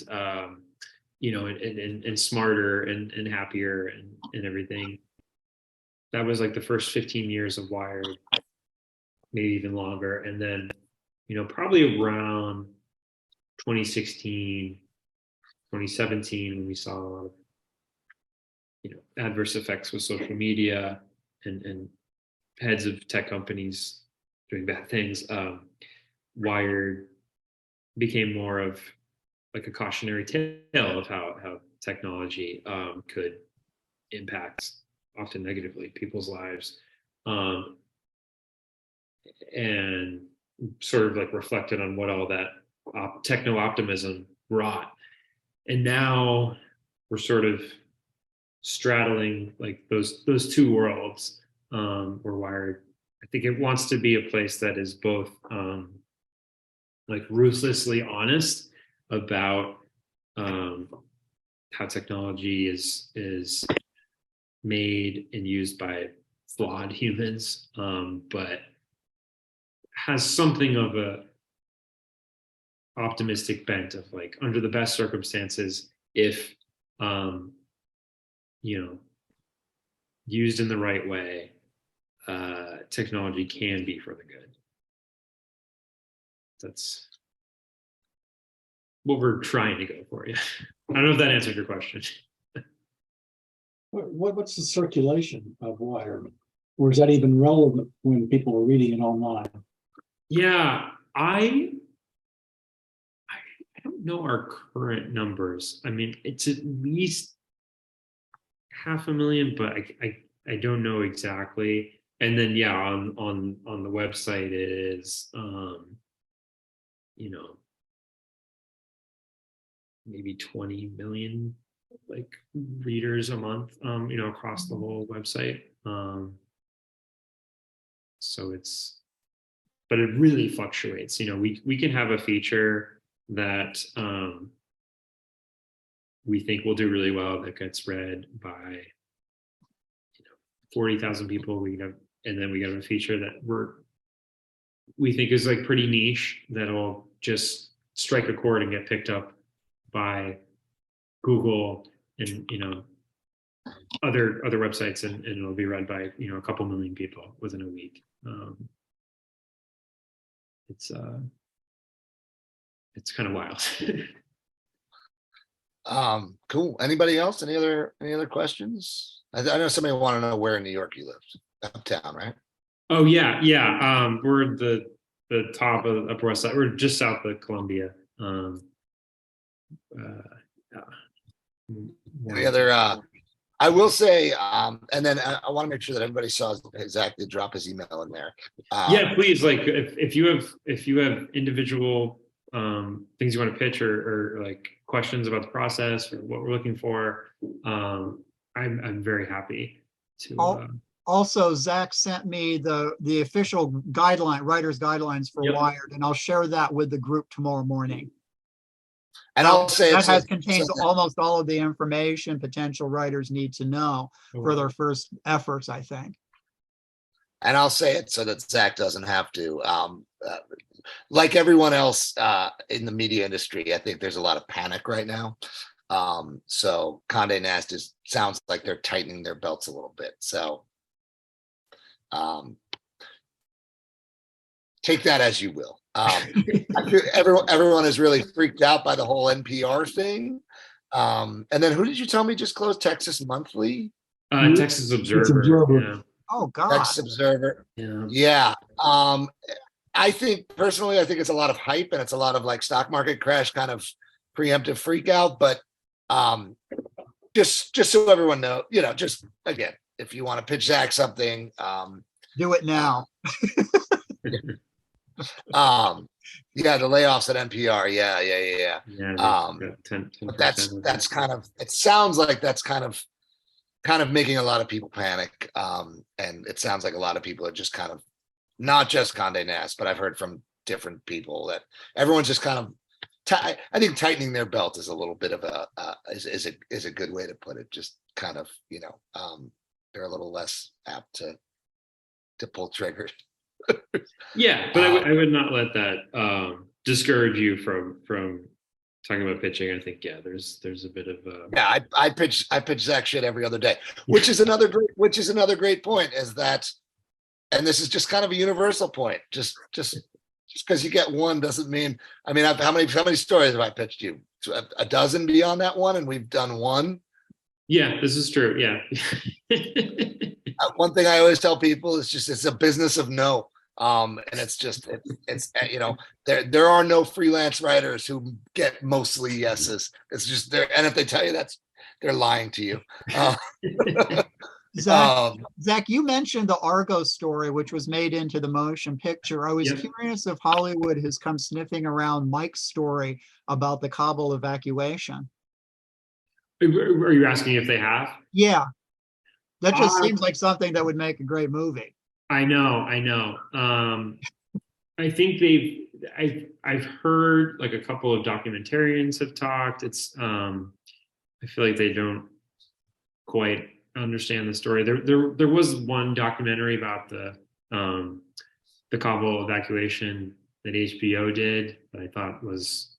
smarter and happier and everything. That was like the first 15 years of Wired. maybe even longer. And then, probably around 2016, 2017, when we saw a lot of, adverse effects with social media and heads of tech companies doing bad things, Wired became more of like a cautionary tale of how technology could impact, often negatively, people's lives, and sort of like reflected on what all that techno optimism wrought. And now we're sort of straddling like those two worlds, where Wired, I think it wants to be a place that is both like ruthlessly honest about how technology is made and used by flawed humans, but has something of a optimistic bent of like, under the best circumstances, if used in the right way, technology can be for the good. That's what we're trying to go for. Yeah. I don't know if that answered your question. What's the circulation of Wired? Or is that even relevant when people are reading it online? Yeah, I don't know our current numbers. I mean, it's at least 500,000, but I don't know exactly. And then yeah, on the website it is maybe 20 million like readers a month, across the whole website. So but it really fluctuates. We can have a feature that we think will do really well that gets read by 40,000 people. And then we have a feature that we think is like pretty niche that'll just strike a chord and get picked up by Google and other websites, and it'll be read by a couple million people within a week. It's kind of wild. Cool. Anybody else? Any other questions? I know somebody want to know where in New York you live. Uptown, right? Oh yeah. We're at the top of the Upper West Side. We're just south of Columbia. Any other I will say, and then I want to make sure that everybody saw exactly drop his email in there. Yeah, please. Like if you have individual things you want to pitch or like questions about the process or what we're looking for, I'm very happy to. Also, Zach sent me the official writer's guidelines for Yep. Wired, and I'll share that with the group tomorrow morning. And I'll say that contains almost all of the information potential writers need to know for their first efforts, I think. And I'll say it so that Zach doesn't have to. Like everyone else in the media industry, I think there's a lot of panic right now. So Condé Nast sounds like they're tightening their belts a little bit. So take that as you will. I feel everyone is really freaked out by the whole NPR thing. And then who did you tell me just closed? Texas Monthly? Texas Observer. Yeah. Oh God. Texas Observer. Yeah. I think personally, it's a lot of hype and it's a lot of like stock market crash kind of preemptive freak out. But just so everyone knows, just again, if you want to pitch Zach something, do it now. Yeah, the layoffs at NPR. Yeah. But that's kind of, it sounds like that's kind of making a lot of people panic. And it sounds like a lot of people are just kind of, not just Condé Nast, but I've heard from different people that everyone's just kind of, I think tightening their belt is a little bit of is a good way to put it. Just kind of, they're a little less apt to pull triggers. Yeah, but I would not let that discourage you from talking about pitching. I think there's a bit of yeah. I pitch Zach shit every other day, which is another great point. Is that and this is just kind of a universal point. Just because you get one doesn't mean. I mean, how many stories have I pitched you? A dozen beyond that one, and we've done one. Yeah, this is true. Yeah. One thing I always tell people is just it's a business of no. And it's just it's you know, there are no freelance writers who get mostly yeses. It's just there, and if they tell you that's, they're lying to you. Zach, you mentioned the Argo story, which was made into the motion picture. I was Yep. curious if Hollywood has come sniffing around Mike's story about the Kabul evacuation. Are you asking if they have? Yeah, that just Uh, seems like something that would make a great movie. I know. I think I've heard like a couple of documentarians have talked. I feel like they don't quite understand the story. There was one documentary about the Kabul evacuation that HBO did that I thought was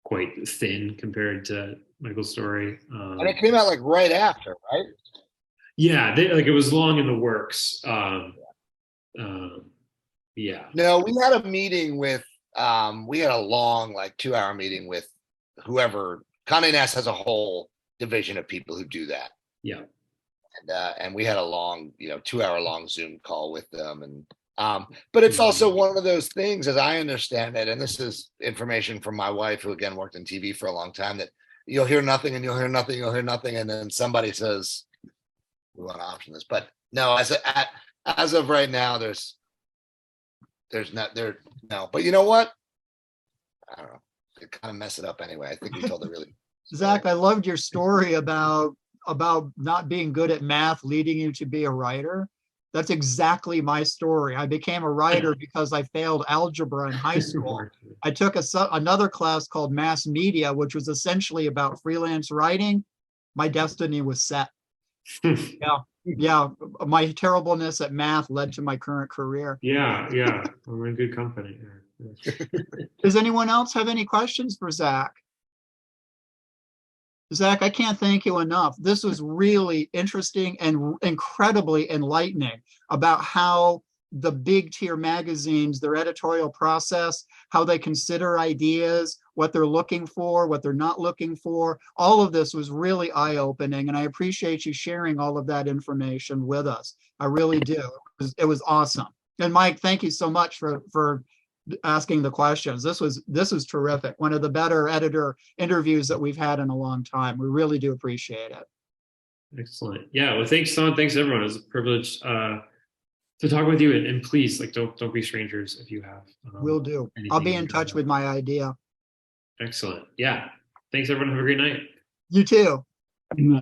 quite thin compared to Michael's story. And it came out like right after, right? Yeah, it was long in the works. Yeah. No, we had a meeting with we had a long, like 2-hour meeting with whoever. Condé Nast has a whole division of people who do that. Yeah. And we had a long, 2-hour long Zoom call with them. And but it's also one of those things, as I understand it, and this is information from my wife, who again worked in TV for a long time, that you'll hear nothing and you'll hear nothing, and then somebody says, we want to option this. But no, as of right now, there's not there. No, but you know what? I don't know. They kind of mess it up anyway. I think we told it really. Zach, I loved your story about not being good at math leading you to be a writer. That's exactly my story. I became a writer because I failed algebra in high school. I took another class called mass media, which was essentially about freelance writing. My destiny was set. Yeah. My terribleness at math led to my current career. Yeah. We're in good company. Does anyone else have any questions for Zach? Zach, I can't thank you enough. This was really interesting and incredibly enlightening about how the big tier magazines, their editorial process, how they consider ideas, what they're looking for, what they're not looking for. All of this was really eye-opening, and I appreciate you sharing all of that information with us. I really do. It was awesome. And Mike, thank you so much for asking the questions. This was terrific. One of the better editor interviews that we've had in a long time. We really do appreciate it. Excellent. Yeah. Well, thanks, Son. Thanks, everyone. It was a privilege to talk with you. And please, don't be strangers if you have. Will do. I'll be in touch with my idea. Excellent. Yeah. Thanks, everyone. Have a great night. You too.